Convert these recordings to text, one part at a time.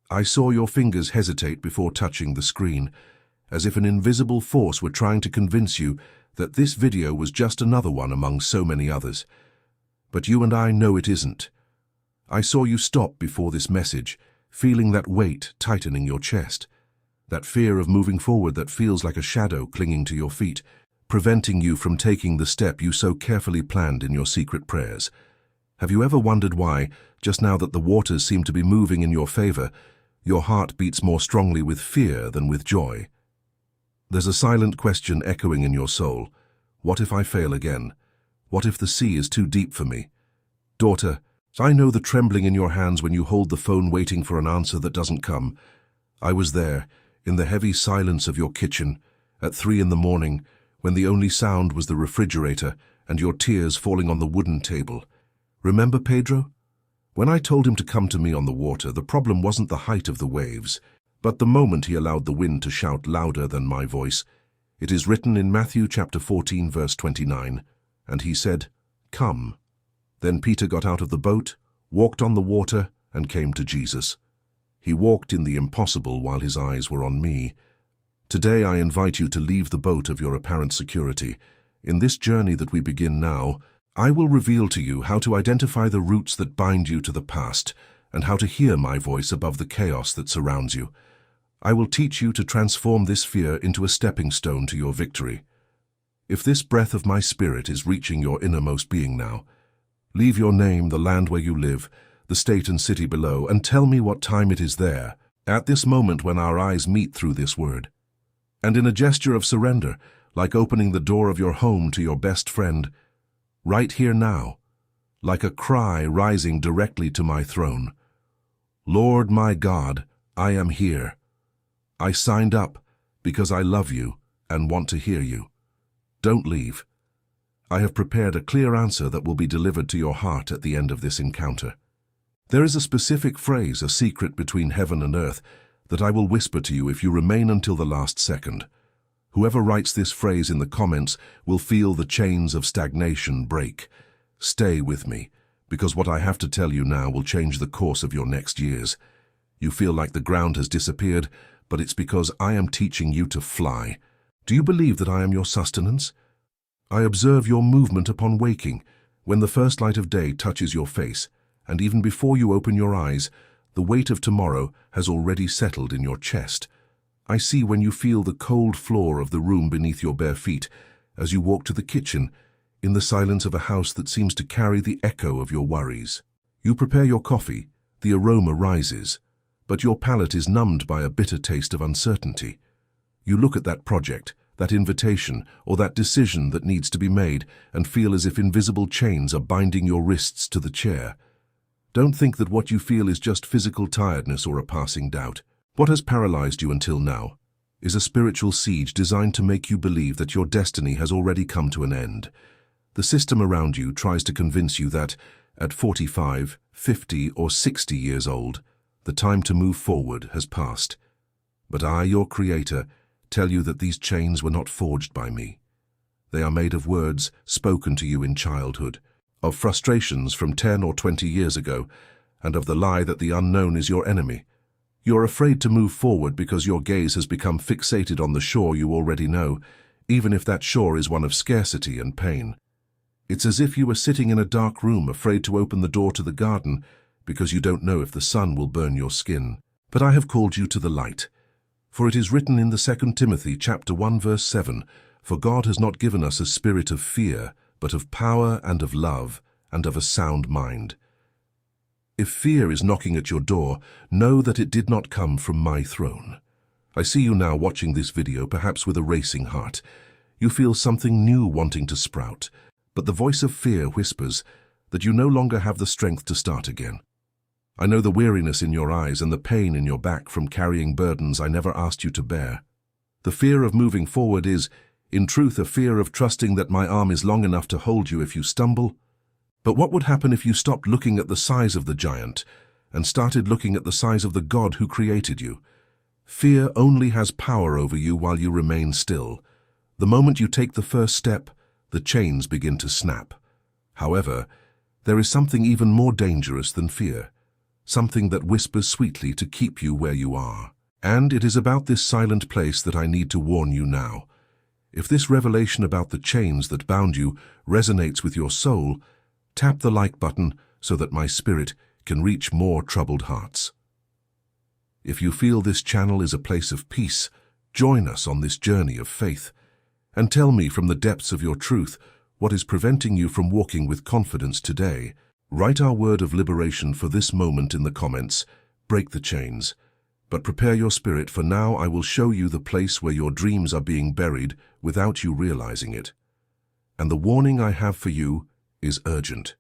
I saw your fingers hesitate before touching the screen, as if an invisible force were trying to convince you that this video was just another one among so many others. But you and I know it isn't. I saw you stop before this message, feeling that weight tightening your chest, that fear of moving forward that feels like a shadow clinging to your feet, preventing you from taking the step you so carefully planned in your secret prayers. Have you ever wondered why, just now that the waters seem to be moving in your favor, your heart beats more strongly with fear than with joy? There's a silent question echoing in your soul. What if I fail again? What if the sea is too deep for me? Daughter, I know the trembling in your hands when you hold the phone waiting for an answer that doesn't come. I was there, in the heavy silence of your kitchen, at 3 a.m, when the only sound was the refrigerator and your tears falling on the wooden table. Remember Pedro? When I told him to come to me on the water, the problem wasn't the height of the waves, but the moment he allowed the wind to shout louder than my voice. It is written in Matthew chapter 14, verse 29, and he said, "Come." Then Peter got out of the boat, walked on the water, and came to Jesus. He walked in the impossible while his eyes were on me. Today I invite you to leave the boat of your apparent security. In this journey that we begin now, I will reveal to you how to identify the roots that bind you to the past and how to hear my voice above the chaos that surrounds you. I will teach you to transform this fear into a stepping stone to your victory. If this breath of my spirit is reaching your innermost being now, leave your name, the land where you live, the state and city below, and tell me what time it is there, at this moment when our eyes meet through this word. And in a gesture of surrender, like opening the door of your home to your best friend, right here now, like a cry rising directly to my throne. Lord my God, I am here. I signed up because I love you and want to hear you. Don't leave. I have prepared a clear answer that will be delivered to your heart at the end of this encounter. There is a specific phrase, a secret between heaven and earth, that I will whisper to you if you remain until the last second. Whoever writes this phrase in the comments will feel the chains of stagnation break. Stay with me, because what I have to tell you now will change the course of your next years. You feel like the ground has disappeared, but it's because I am teaching you to fly. Do you believe that I am your sustenance? I observe your movement upon waking, when the first light of day touches your face, and even before you open your eyes, the weight of tomorrow has already settled in your chest. I see when you feel the cold floor of the room beneath your bare feet, as you walk to the kitchen, in the silence of a house that seems to carry the echo of your worries. You prepare your coffee, the aroma rises, but your palate is numbed by a bitter taste of uncertainty. You look at that project, that invitation, or that decision that needs to be made, and feel as if invisible chains are binding your wrists to the chair. Don't think that what you feel is just physical tiredness or a passing doubt. What has paralyzed you until now is a spiritual siege designed to make you believe that your destiny has already come to an end. The system around you tries to convince you that, at 45, 50, or 60 years old, the time to move forward has passed. But I, your Creator, tell you that these chains were not forged by me. They are made of words spoken to you in childhood, of frustrations from 10 or 20 years ago, and of the lie that the unknown is your enemy. You're afraid to move forward because your gaze has become fixated on the shore you already know, even if that shore is one of scarcity and pain. It's as if you were sitting in a dark room, afraid to open the door to the garden, because you don't know if the sun will burn your skin. But I have called you to the light. For it is written in the 2 Timothy chapter 1 verse 7, "For God has not given us a spirit of fear, but of power and of love and of a sound mind." If fear is knocking at your door, know that it did not come from my throne. I see you now watching this video, perhaps with a racing heart. You feel something new wanting to sprout, but the voice of fear whispers that you no longer have the strength to start again. I know the weariness in your eyes and the pain in your back from carrying burdens I never asked you to bear. The fear of moving forward is, in truth, a fear of trusting that my arm is long enough to hold you if you stumble. But what would happen if you stopped looking at the size of the giant and started looking at the size of the God who created you? Fear only has power over you while you remain still. The moment you take the first step, the chains begin to snap. However, there is something even more dangerous than fear. something that whispers sweetly to keep you where you are. And it is about this silent place that I need to warn you now. If this revelation about the chains that bound you resonates with your soul, tap the like button so that my spirit can reach more troubled hearts. If you feel this channel is a place of peace, join us on this journey of faith, and tell me from the depths of your truth what is preventing you from walking with confidence today. Write our word of liberation for this moment in the comments. Break the chains. But prepare your spirit, for now I will show you the place where your dreams are being buried without you realizing it. And the warning I have for you is urgent.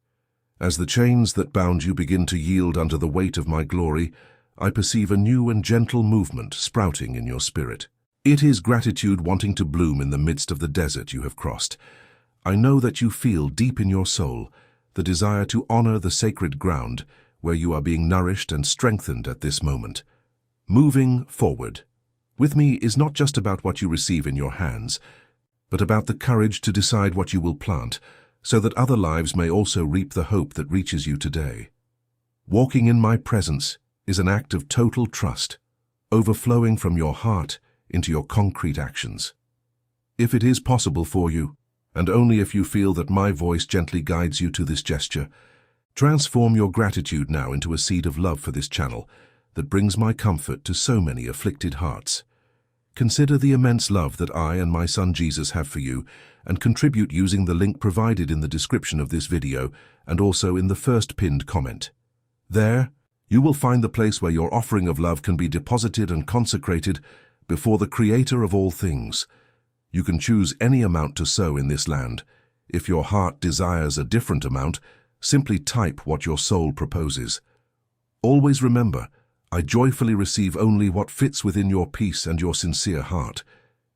As the chains that bound you begin to yield under the weight of my glory, I perceive a new and gentle movement sprouting in your spirit. It is gratitude wanting to bloom in the midst of the desert you have crossed. I know that you feel deep in your soul the desire to honor the sacred ground where you are being nourished and strengthened at this moment. Moving forward with me is not just about what you receive in your hands, but about the courage to decide what you will plant, so that other lives may also reap the hope that reaches you today. Walking in my presence is an act of total trust, overflowing from your heart into your concrete actions. If it is possible for you, and only if you feel that my voice gently guides you to this gesture, transform your gratitude now into a seed of love for this channel that brings my comfort to so many afflicted hearts. Consider the immense love that I and my son Jesus have for you, and contribute using the link provided in the description of this video and also in the first pinned comment. There, you will find the place where your offering of love can be deposited and consecrated before the Creator of all things. You can choose any amount to sow in this land. If your heart desires a different amount, simply type what your soul proposes. Always remember, I joyfully receive only what fits within your peace and your sincere heart.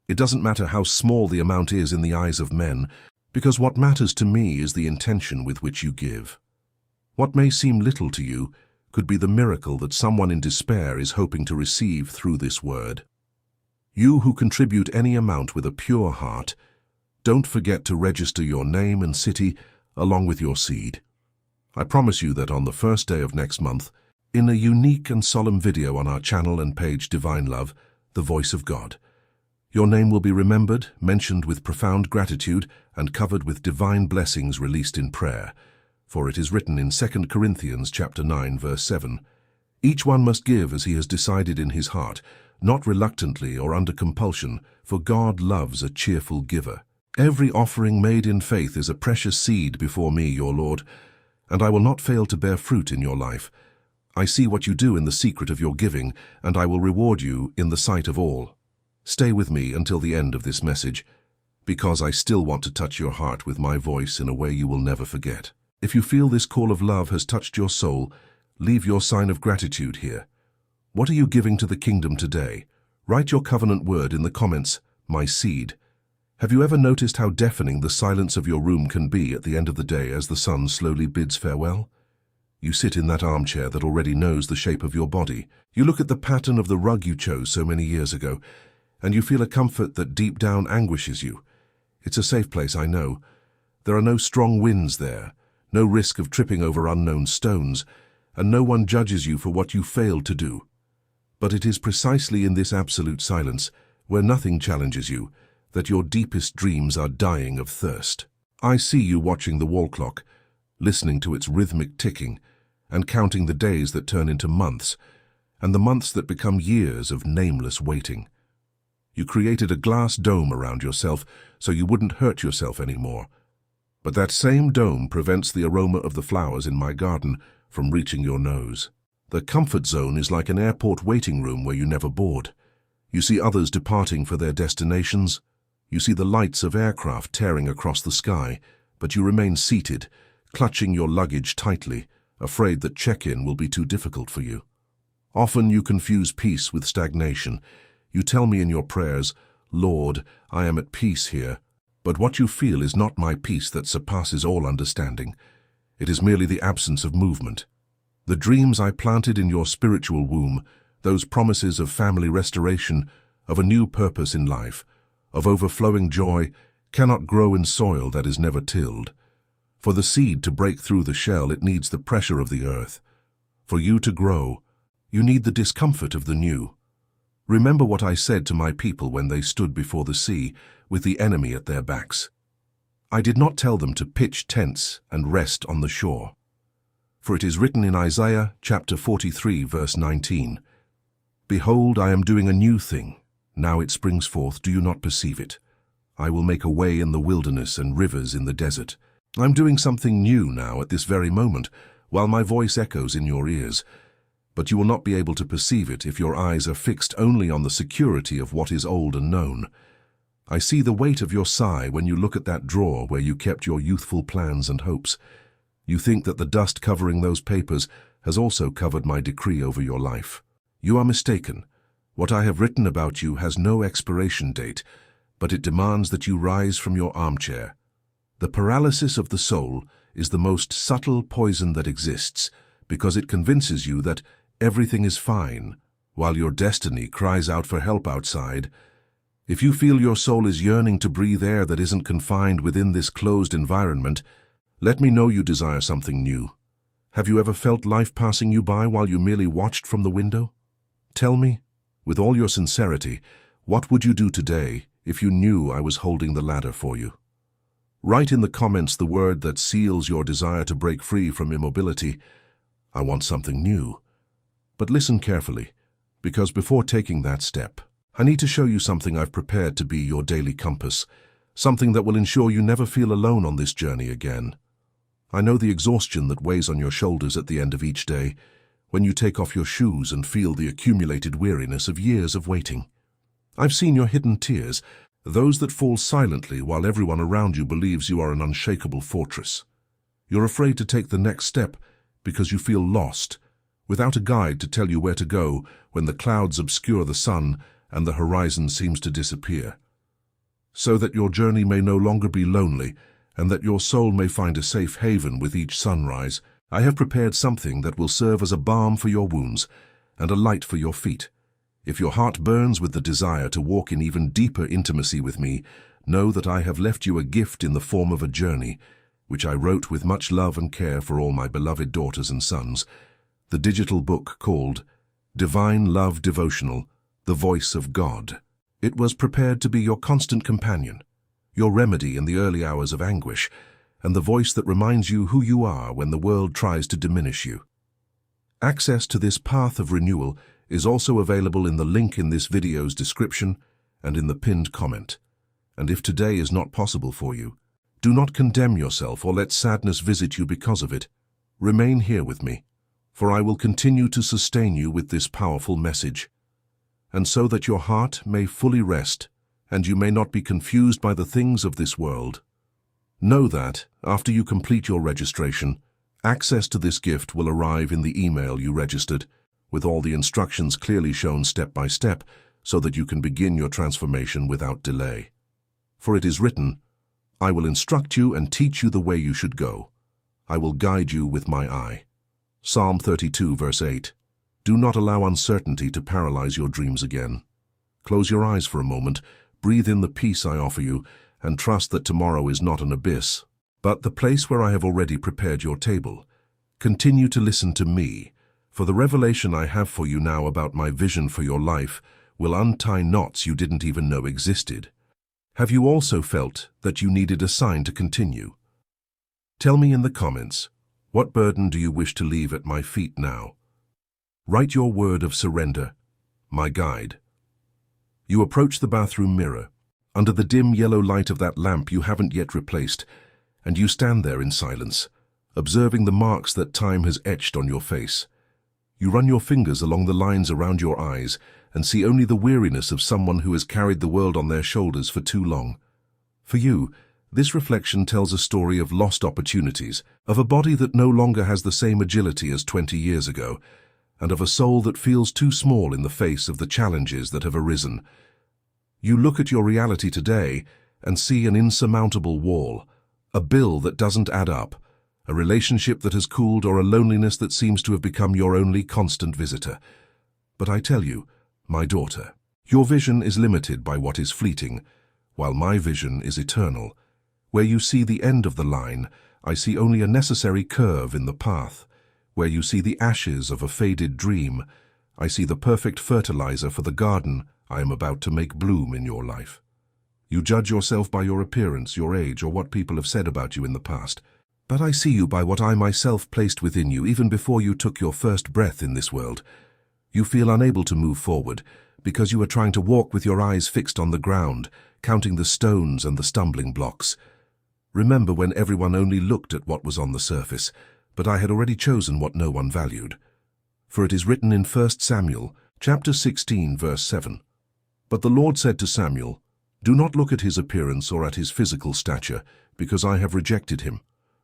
It doesn't matter how small the amount is in the eyes of men, because what matters to me is the intention with which you give. What may seem little to you could be the miracle that someone in despair is hoping to receive through this word. You who contribute any amount with a pure heart, don't forget to register your name and city along with your seed. I promise you that on the first day of next month, in a unique and solemn video on our channel and page Divine Love, The Voice of God, your name will be remembered, mentioned with profound gratitude, and covered with divine blessings released in prayer. For it is written in 2 Corinthians chapter 9, verse 7, "Each one must give as he has decided in his heart, not reluctantly or under compulsion, for God loves a cheerful giver." Every offering made in faith is a precious seed before me, your Lord, and I will not fail to bear fruit in your life. I see what you do in the secret of your giving, and I will reward you in the sight of all. Stay with me until the end of this message, because I still want to touch your heart with my voice in a way you will never forget. If you feel this call of love has touched your soul, leave your sign of gratitude here. What are you giving to the kingdom today? Write your covenant word in the comments, my seed. Have you ever noticed how deafening the silence of your room can be at the end of the day as the sun slowly bids farewell? You sit in that armchair that already knows the shape of your body. You look at the pattern of the rug you chose so many years ago, and you feel a comfort that deep down anguishes you. It's a safe place, I know. There are no strong winds there, no risk of tripping over unknown stones, and no one judges you for what you failed to do. But it is precisely in this absolute silence, where nothing challenges you, that your deepest dreams are dying of thirst. I see you watching the wall clock, listening to its rhythmic ticking, and counting the days that turn into months, and the months that become years of nameless waiting. You created a glass dome around yourself so you wouldn't hurt yourself anymore. But that same dome prevents the aroma of the flowers in my garden from reaching your nose. The comfort zone is like an airport waiting room where you never board. You see others departing for their destinations. You see the lights of aircraft tearing across the sky, but you remain seated, clutching your luggage tightly, afraid that check-in will be too difficult for you. Often you confuse peace with stagnation. You tell me in your prayers, "Lord, I am at peace here." But what you feel is not my peace that surpasses all understanding. It is merely the absence of movement. The dreams I planted in your spiritual womb, those promises of family restoration, of a new purpose in life, of overflowing joy, cannot grow in soil that is never tilled. For the seed to break through the shell, it needs the pressure of the earth. For you to grow, you need the discomfort of the new. Remember what I said to my people when they stood before the sea, with the enemy at their backs. I did not tell them to pitch tents and rest on the shore. For it is written in Isaiah chapter 43, verse 19, "Behold, I am doing a new thing. Now it springs forth, do you not perceive it? I will make a way in the wilderness and rivers in the desert." I'm doing something new now at this very moment, while my voice echoes in your ears. But you will not be able to perceive it if your eyes are fixed only on the security of what is old and known. I see the weight of your sigh when you look at that drawer where you kept your youthful plans and hopes. You think that the dust covering those papers has also covered my decree over your life. You are mistaken. What I have written about you has no expiration date, but it demands that you rise from your armchair. The paralysis of the soul is the most subtle poison that exists, because it convinces you that everything is fine, while your destiny cries out for help outside. If you feel your soul is yearning to breathe air that isn't confined within this closed environment, let me know you desire something new. Have you ever felt life passing you by while you merely watched from the window? Tell me, with all your sincerity, what would you do today if you knew I was holding the ladder for you? Write in the comments the word that seals your desire to break free from immobility. I want something new. But listen carefully, because before taking that step, I need to show you something I've prepared to be your daily compass, something that will ensure you never feel alone on this journey again. I know the exhaustion that weighs on your shoulders at the end of each day, when you take off your shoes and feel the accumulated weariness of years of waiting. I've seen your hidden tears, those that fall silently while everyone around you believes you are an unshakable fortress. You're afraid to take the next step because you feel lost, without a guide to tell you where to go when the clouds obscure the sun and the horizon seems to disappear. So that your journey may no longer be lonely, and that your soul may find a safe haven with each sunrise, I have prepared something that will serve as a balm for your wounds and a light for your feet. If your heart burns with the desire to walk in even deeper intimacy with me, know that I have left you a gift in the form of a journey, which I wrote with much love and care for all my beloved daughters and sons, the digital book called Divine Love Devotional, The Voice of God. It was prepared to be your constant companion, your remedy in the early hours of anguish, and the voice that reminds you who you are when the world tries to diminish you. Access to this path of renewal is also available in the link in this video's description and in the pinned comment. And if today is not possible for you, do not condemn yourself or let sadness visit you because of it. Remain here with me, for I will continue to sustain you with this powerful message. And so that your heart may fully rest and you may not be confused by the things of this world, know that, after you complete your registration, access to this gift will arrive in the email you registered, with all the instructions clearly shown step by step, so that you can begin your transformation without delay. For it is written, "I will instruct you and teach you the way you should go. I will guide you with my eye." Psalm 32, verse 8. Do not allow uncertainty to paralyze your dreams again. Close your eyes for a moment, breathe in the peace I offer you, and trust that tomorrow is not an abyss, but the place where I have already prepared your table. Continue to listen to me, for the revelation I have for you now about my vision for your life will untie knots you didn't even know existed. Have you also felt that you needed a sign to continue? Tell me in the comments, what burden do you wish to leave at my feet now? Write your word of surrender, my guide. You approach the bathroom mirror, under the dim yellow light of that lamp you haven't yet replaced, and you stand there in silence, observing the marks that time has etched on your face. You run your fingers along the lines around your eyes and see only the weariness of someone who has carried the world on their shoulders for too long. For you, this reflection tells a story of lost opportunities, of a body that no longer has the same agility as 20 years ago, and of a soul that feels too small in the face of the challenges that have arisen. You look at your reality today and see an insurmountable wall, a bill that doesn't add up, a relationship that has cooled, or a loneliness that seems to have become your only constant visitor. But I tell you, my daughter, your vision is limited by what is fleeting, while my vision is eternal. Where you see the end of the line, I see only a necessary curve in the path. Where you see the ashes of a faded dream, I see the perfect fertilizer for the garden I am about to make bloom in your life. You judge yourself by your appearance, your age, or what people have said about you in the past. But I see you by what I myself placed within you even before you took your first breath in this world. You feel unable to move forward because you are trying to walk with your eyes fixed on the ground, counting the stones and the stumbling blocks. Remember when everyone only looked at what was on the surface, but I had already chosen what no one valued. For it is written in 1 Samuel, chapter 16, verse 7. But the Lord said to Samuel, "Do not look at his appearance or at his physical stature, because I have rejected him.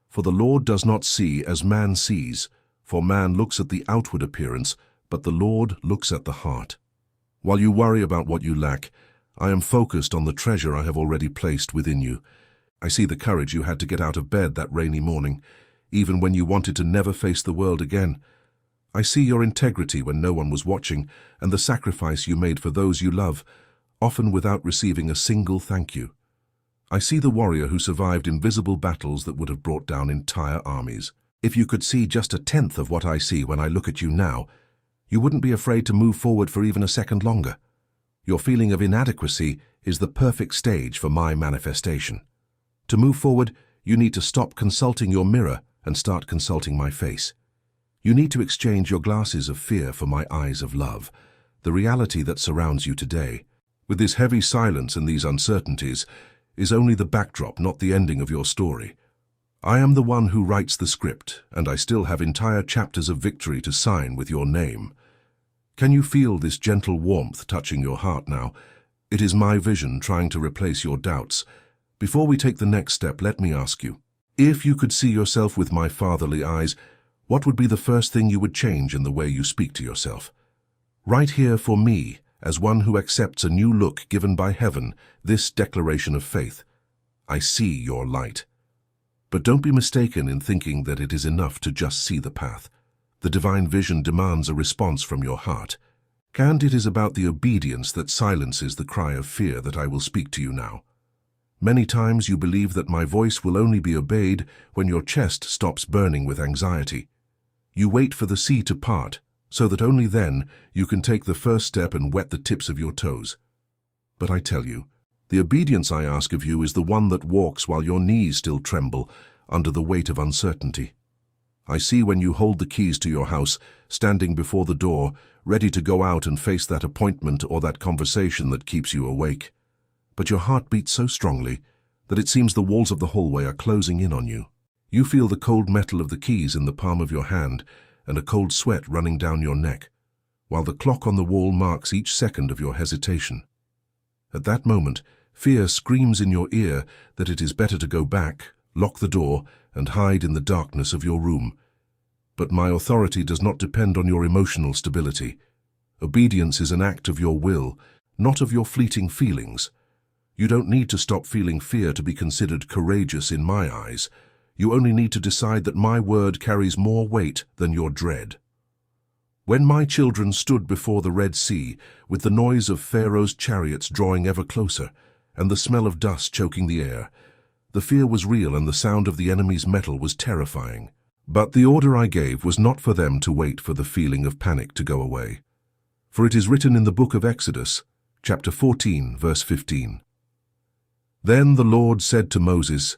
For the Lord does not see as man sees, for man looks at the outward appearance, but the Lord looks at the heart." While you worry about what you lack, I am focused on the treasure I have already placed within you. I see the courage you had to get out of bed that rainy morning, even when you wanted to never face the world again. I see your integrity when no one was watching, and the sacrifice you made for those you love, often without receiving a single thank you. I see the warrior who survived invisible battles that would have brought down entire armies. If you could see just a tenth of what I see when I look at you now, you wouldn't be afraid to move forward for even a second longer. Your feeling of inadequacy is the perfect stage for my manifestation. To move forward, you need to stop consulting your mirror and start consulting my face. You need to exchange your glasses of fear for my eyes of love, the reality that surrounds you today. With this heavy silence and these uncertainties, is only the backdrop, not the ending of your story. I am the one who writes the script, and I still have entire chapters of victory to sign with your name. Can you feel this gentle warmth touching your heart now? It is my vision trying to replace your doubts. Before we take the next step, let me ask you, if you could see yourself with my fatherly eyes, what would be the first thing you would change in the way you speak to yourself? Right here for me, as one who accepts a new look given by heaven, this declaration of faith. I see your light. But don't be mistaken in thinking that it is enough to just see the path. The divine vision demands a response from your heart. And it is about the obedience that silences the cry of fear that I will speak to you now. Many times you believe that my voice will only be obeyed when your chest stops burning with anxiety. You wait for the sea to part, so that only then you can take the first step and wet the tips of your toes. But I tell you, the obedience I ask of you is the one that walks while your knees still tremble under the weight of uncertainty. I see when you hold the keys to your house, standing before the door, ready to go out and face that appointment or that conversation that keeps you awake. But your heart beats so strongly that it seems the walls of the hallway are closing in on you. You feel the cold metal of the keys in the palm of your hand and a cold sweat running down your neck, while the clock on the wall marks each second of your hesitation. At that moment, fear screams in your ear that it is better to go back, lock the door, and hide in the darkness of your room. But my authority does not depend on your emotional stability. Obedience is an act of your will, not of your fleeting feelings. You don't need to stop feeling fear to be considered courageous in my eyes. You only need to decide that my word carries more weight than your dread. When my children stood before the Red Sea, with the noise of Pharaoh's chariots drawing ever closer, and the smell of dust choking the air, the fear was real and the sound of the enemy's metal was terrifying. But the order I gave was not for them to wait for the feeling of panic to go away. For it is written in the book of Exodus, chapter 14, verse 15. Then the Lord said to Moses,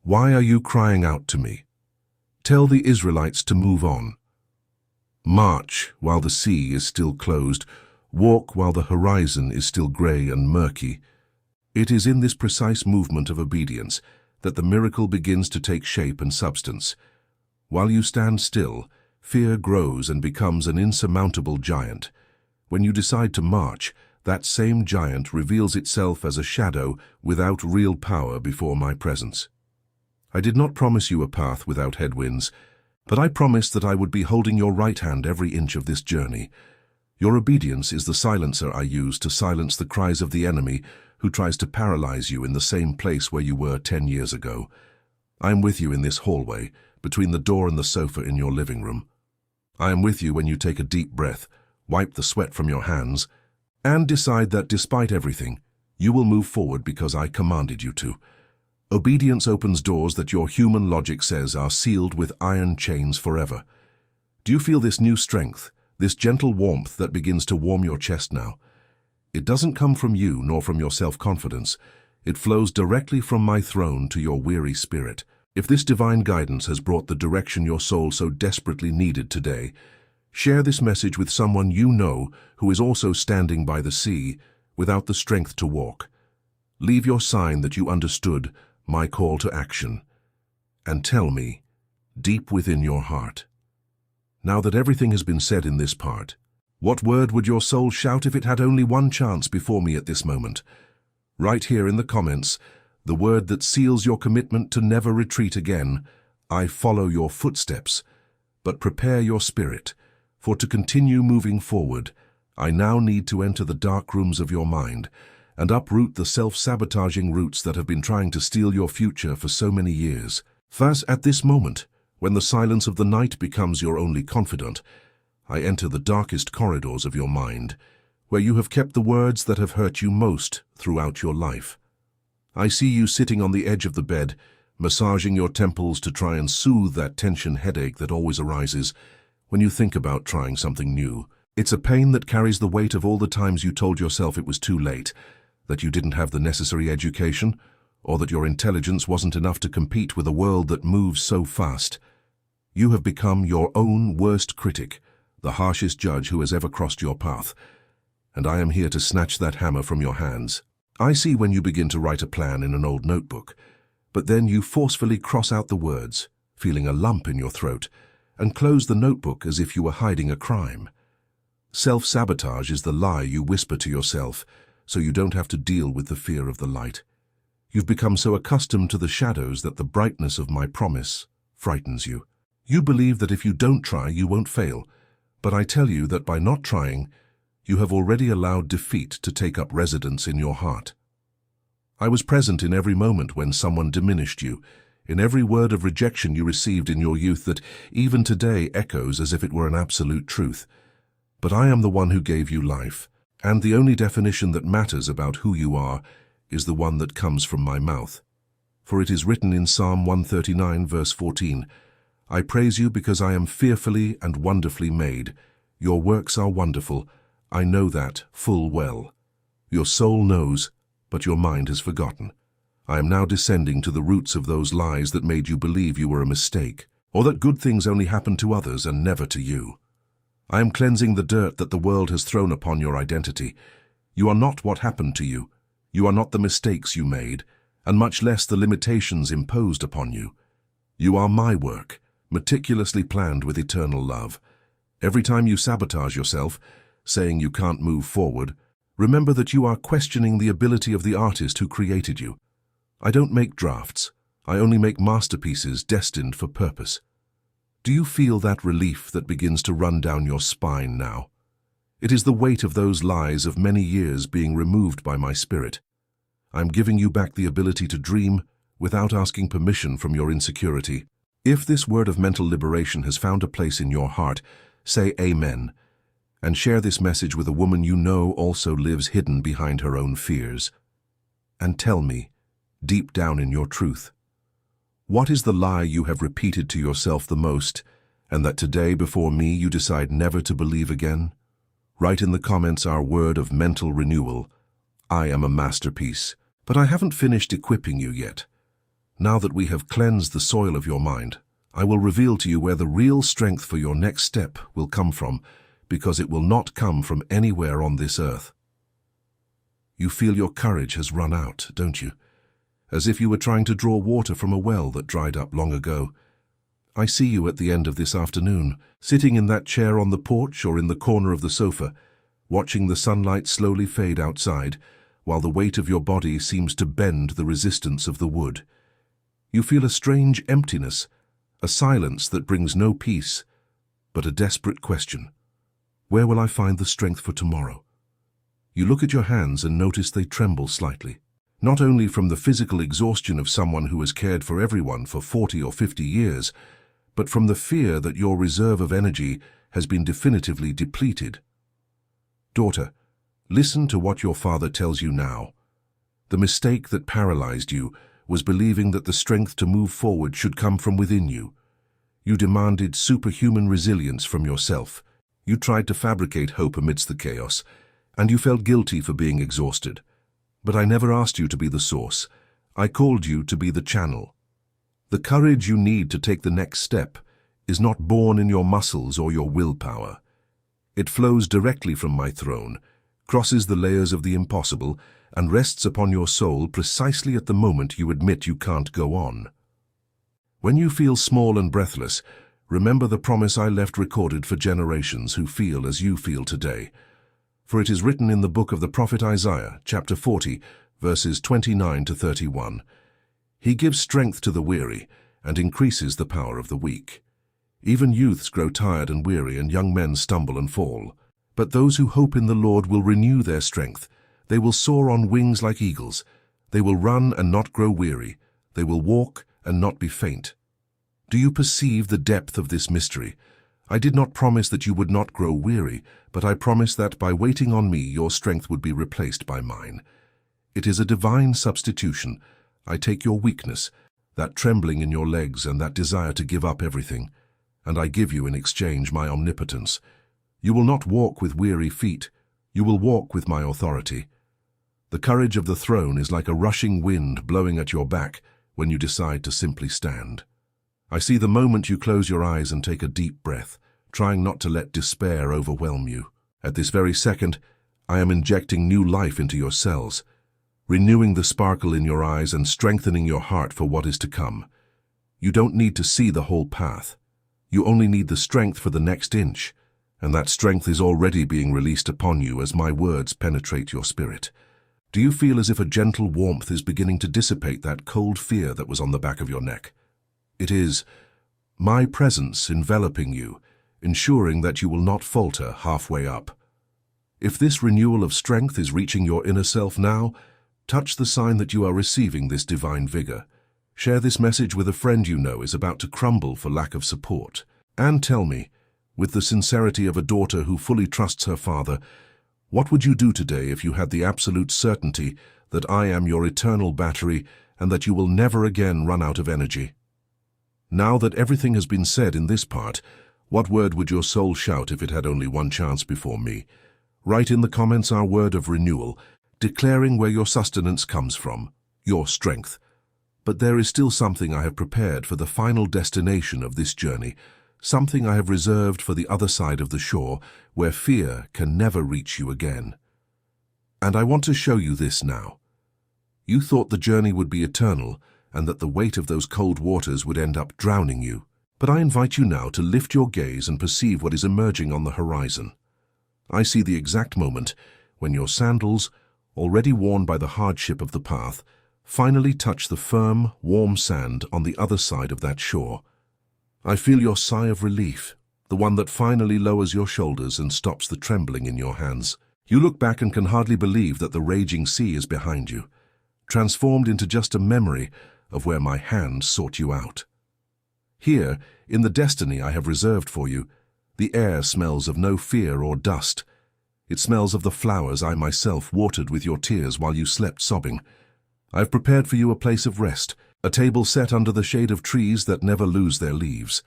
"Why are you crying out to me? Tell the Israelites to move on. March while the sea is still closed, walk while the horizon is still gray and murky." It is in this precise movement of obedience that the miracle begins to take shape and substance. While you stand still, fear grows and becomes an insurmountable giant. When you decide to march, that same giant reveals itself as a shadow without real power before my presence. I did not promise you a path without headwinds, but I promised that I would be holding your right hand every inch of this journey. Your obedience is the silencer I use to silence the cries of the enemy who tries to paralyze you in the same place where you were 10 years ago. I am with you in this hallway, between the door and the sofa in your living room. I am with you when you take a deep breath, wipe the sweat from your hands, and decide that despite everything, you will move forward because I commanded you to. Obedience opens doors that your human logic says are sealed with iron chains forever. Do you feel this new strength, this gentle warmth that begins to warm your chest now? It doesn't come from you nor from your self-confidence. It flows directly from my throne to your weary spirit. If this divine guidance has brought the direction your soul so desperately needed today, share this message with someone you know who is also standing by the sea without the strength to walk. Leave your sign that you understood my call to action. And tell me, deep within your heart, now that everything has been said in this part, what word would your soul shout if it had only one chance before me at this moment? Right here in the comments, the word that seals your commitment to never retreat again. I follow your footsteps, but prepare your spirit, for to continue moving forward, I now need to enter the dark rooms of your mind and uproot the self-sabotaging roots that have been trying to steal your future for so many years. Thus, at this moment, when the silence of the night becomes your only confidant, I enter the darkest corridors of your mind, where you have kept the words that have hurt you most throughout your life. I see you sitting on the edge of the bed, massaging your temples to try and soothe that tension headache that always arises when you think about trying something new. It's a pain that carries the weight of all the times you told yourself it was too late, that you didn't have the necessary education, or that your intelligence wasn't enough to compete with a world that moves so fast. You have become your own worst critic, the harshest judge who has ever crossed your path, and I am here to snatch that hammer from your hands. I see when you begin to write a plan in an old notebook, but then you forcefully cross out the words, feeling a lump in your throat, and close the notebook as if you were hiding a crime. Self-sabotage is the lie you whisper to yourself, so you don't have to deal with the fear of the light. You've become so accustomed to the shadows that the brightness of my promise frightens you. You believe that if you don't try, you won't fail, but I tell you that by not trying, you have already allowed defeat to take up residence in your heart. I was present in every moment when someone diminished you, in every word of rejection you received in your youth that even today echoes as if it were an absolute truth. But I am the one who gave you life, and the only definition that matters about who you are is the one that comes from my mouth. For it is written in Psalm 139, verse 14, I praise you because I am fearfully and wonderfully made. Your works are wonderful. I know that full well. Your soul knows, but your mind has forgotten. I am now descending to the roots of those lies that made you believe you were a mistake, or that good things only happen to others and never to you. I am cleansing the dirt that the world has thrown upon your identity. You are not what happened to you. You are not the mistakes you made, and much less the limitations imposed upon you. You are my work, meticulously planned with eternal love. Every time you sabotage yourself, saying you can't move forward, remember that you are questioning the ability of the artist who created you. I don't make drafts. I only make masterpieces destined for purpose. Do you feel that relief that begins to run down your spine now? It is the weight of those lies of many years being removed by my spirit. I'm giving you back the ability to dream without asking permission from your insecurity. If this word of mental liberation has found a place in your heart, say Amen, and share this message with a woman you know also lives hidden behind her own fears. And tell me, deep down in your truth, what is the lie you have repeated to yourself the most, and that today before me you decide never to believe again? Write in the comments our word of mental renewal. I am a masterpiece, but I haven't finished equipping you yet. Now that we have cleansed the soil of your mind, I will reveal to you where the real strength for your next step will come from, because it will not come from anywhere on this earth. You feel your courage has run out, don't you? As if you were trying to draw water from a well that dried up long ago. I see you at the end of this afternoon, sitting in that chair on the porch or in the corner of the sofa, watching the sunlight slowly fade outside, while the weight of your body seems to bend the resistance of the wood. You feel a strange emptiness, a silence that brings no peace, but a desperate question. Where will I find the strength for tomorrow? You look at your hands and notice they tremble slightly, not only from the physical exhaustion of someone who has cared for everyone for 40 or 50 years, but from the fear that your reserve of energy has been definitively depleted. Daughter, listen to what your father tells you now. The mistake that paralyzed you was believing that the strength to move forward should come from within you. You demanded superhuman resilience from yourself. You tried to fabricate hope amidst the chaos, and you felt guilty for being exhausted. But I never asked you to be the source. I called you to be the channel. The courage you need to take the next step is not born in your muscles or your willpower. It flows directly from my throne, crosses the layers of the impossible, and rests upon your soul precisely at the moment you admit you can't go on. When you feel small and breathless, remember the promise I left recorded for generations who feel as you feel today. For it is written in the book of the prophet Isaiah, chapter 40, verses 29 to 31. He gives strength to the weary and increases the power of the weak. Even youths grow tired and weary, and young men stumble and fall. But those who hope in the Lord will renew their strength. They will soar on wings like eagles. They will run and not grow weary. They will walk and not be faint. Do you perceive the depth of this mystery? I did not promise that you would not grow weary, but I promised that by waiting on me your strength would be replaced by mine. It is a divine substitution. I take your weakness, that trembling in your legs and that desire to give up everything, and I give you in exchange my omnipotence. You will not walk with weary feet. You will walk with my authority. The courage of the throne is like a rushing wind blowing at your back when you decide to simply stand. I see the moment you close your eyes and take a deep breath, trying not to let despair overwhelm you. At this very second, I am injecting new life into your cells, renewing the sparkle in your eyes and strengthening your heart for what is to come. You don't need to see the whole path. You only need the strength for the next inch, and that strength is already being released upon you as my words penetrate your spirit. Do you feel as if a gentle warmth is beginning to dissipate that cold fear that was on the back of your neck? It is my presence enveloping you, ensuring that you will not falter halfway up. If this renewal of strength is reaching your inner self now, touch the sign that you are receiving this divine vigor. Share this message with a friend you know is about to crumble for lack of support. And tell me, with the sincerity of a daughter who fully trusts her father, what would you do today if you had the absolute certainty that I am your eternal battery and that you will never again run out of energy? Now that everything has been said in this part, what word would your soul shout if it had only one chance before me? Write in the comments our word of renewal, declaring where your sustenance comes from, your strength. But there is still something I have prepared for the final destination of this journey, something I have reserved for the other side of the shore, where fear can never reach you again. And I want to show you this now. You thought the journey would be eternal, and that the weight of those cold waters would end up drowning you. But I invite you now to lift your gaze and perceive what is emerging on the horizon. I see the exact moment when your sandals, already worn by the hardship of the path, finally touch the firm, warm sand on the other side of that shore. I feel your sigh of relief, the one that finally lowers your shoulders and stops the trembling in your hands. You look back and can hardly believe that the raging sea is behind you, transformed into just a memory of where my hand sought you out. Here, in the destiny I have reserved for you, the air smells of no fear or dust. It smells of the flowers I myself watered with your tears while you slept sobbing. I have prepared for you a place of rest, a table set under the shade of trees that never lose their leaves.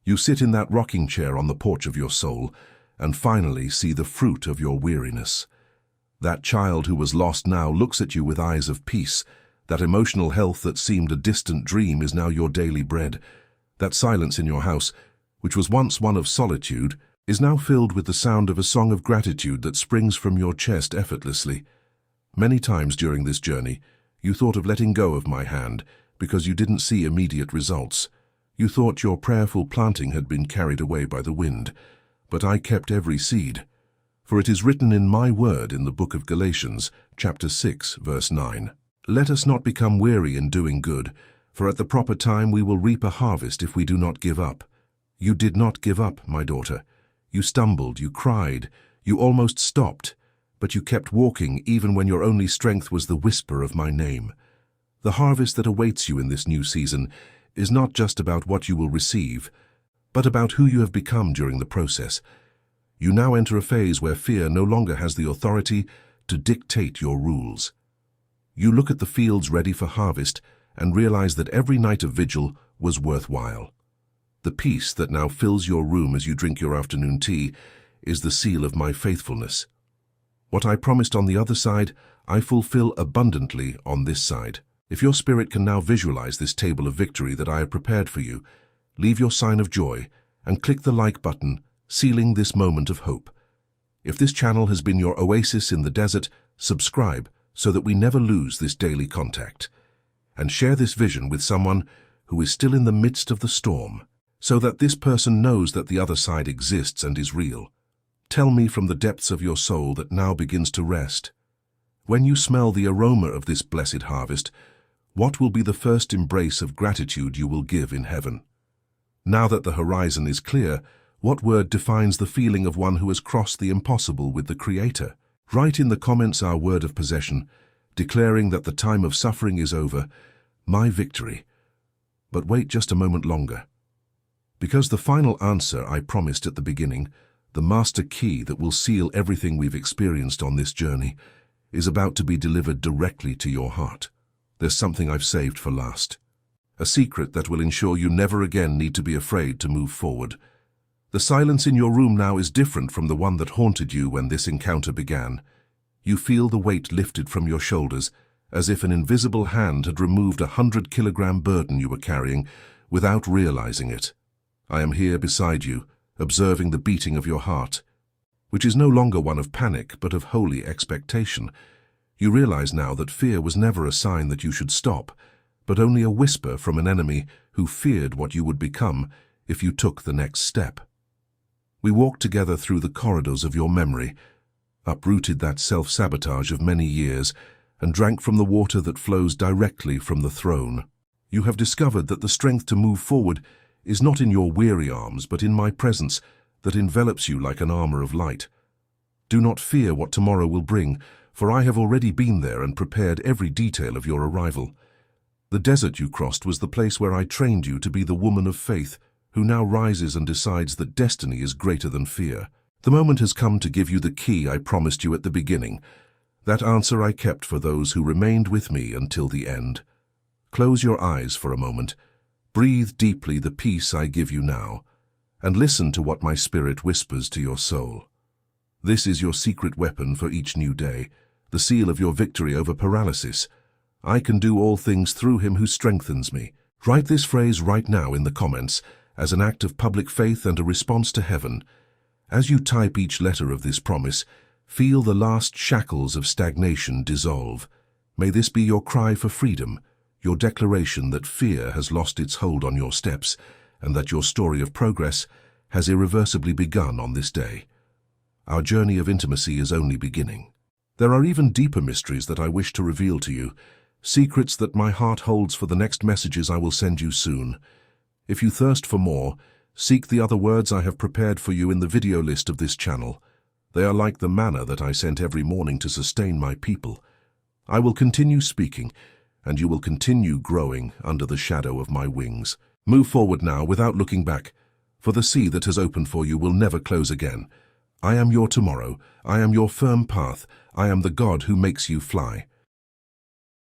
You sit in that rocking chair on the porch of your soul, and finally see the fruit of your weariness. That child who was lost now looks at you with eyes of peace. That emotional health that seemed a distant dream is now your daily bread. That silence in your house, which was once one of solitude, is now filled with the sound of a song of gratitude that springs from your chest effortlessly. Many times during this journey, you thought of letting go of my hand because you didn't see immediate results. You thought your prayerful planting had been carried away by the wind, but I kept every seed. For it is written in my word in the book of Galatians, chapter 6, verse 9, "Let us not become weary in doing good, for at the proper time we will reap a harvest if we do not give up." You did not give up, my daughter. You stumbled, you cried, you almost stopped, but you kept walking even when your only strength was the whisper of my name. The harvest that awaits you in this new season is not just about what you will receive, but about who you have become during the process. You now enter a phase where fear no longer has the authority to dictate your rules. You look at the fields ready for harvest and realize that every night of vigil was worthwhile. The peace that now fills your room as you drink your afternoon tea is the seal of my faithfulness. What I promised on the other side, I fulfill abundantly on this side. If your spirit can now visualize this table of victory that I have prepared for you, leave your sign of joy and click the like button, sealing this moment of hope. If this channel has been your oasis in the desert, subscribe so that we never lose this daily contact. And share this vision with someone who is still in the midst of the storm, so that this person knows that the other side exists and is real. Tell me from the depths of your soul that now begins to rest. When you smell the aroma of this blessed harvest, what will be the first embrace of gratitude you will give in heaven? Now that the horizon is clear, what word defines the feeling of one who has crossed the impossible with the Creator? Write in the comments our word of possession, declaring that the time of suffering is over, my victory. But wait just a moment longer. Because the final answer I promised at the beginning, the master key that will seal everything we've experienced on this journey, is about to be delivered directly to your heart. There's something I've saved for last. A secret that will ensure you never again need to be afraid to move forward. The silence in your room now is different from the one that haunted you when this encounter began. You feel the weight lifted from your shoulders, as if an invisible hand had removed a 100-kilogram burden you were carrying without realizing it. I am here beside you, observing the beating of your heart, which is no longer one of panic but of holy expectation. You realize now that fear was never a sign that you should stop, but only a whisper from an enemy who feared what you would become if you took the next step. We walked together through the corridors of your memory, uprooted that self-sabotage of many years, and drank from the water that flows directly from the throne. You have discovered that the strength to move forward is not in your weary arms, but in my presence that envelops you like an armor of light. Do not fear what tomorrow will bring, for I have already been there and prepared every detail of your arrival. The desert you crossed was the place where I trained you to be the woman of faith, who now rises and decides that destiny is greater than fear. The moment has come to give you the key I promised you at the beginning, that answer I kept for those who remained with me until the end. Close your eyes for a moment, breathe deeply the peace I give you now, and listen to what my spirit whispers to your soul. This is your secret weapon for each new day, the seal of your victory over paralysis. I can do all things through him who strengthens me. Write this phrase right now in the comments as an act of public faith and a response to heaven. As you type each letter of this promise, feel the last shackles of stagnation dissolve. May this be your cry for freedom, your declaration that fear has lost its hold on your steps, and that your story of progress has irreversibly begun on this day. Our journey of intimacy is only beginning. There are even deeper mysteries that I wish to reveal to you, secrets that my heart holds for the next messages I will send you soon. If you thirst for more, seek the other words I have prepared for you in the video list of this channel. They are like the manna that I sent every morning to sustain my people. I will continue speaking, and you will continue growing under the shadow of my wings. Move forward now without looking back, for the sea that has opened for you will never close again. I am your tomorrow. I am your firm path. I am the God who makes you fly.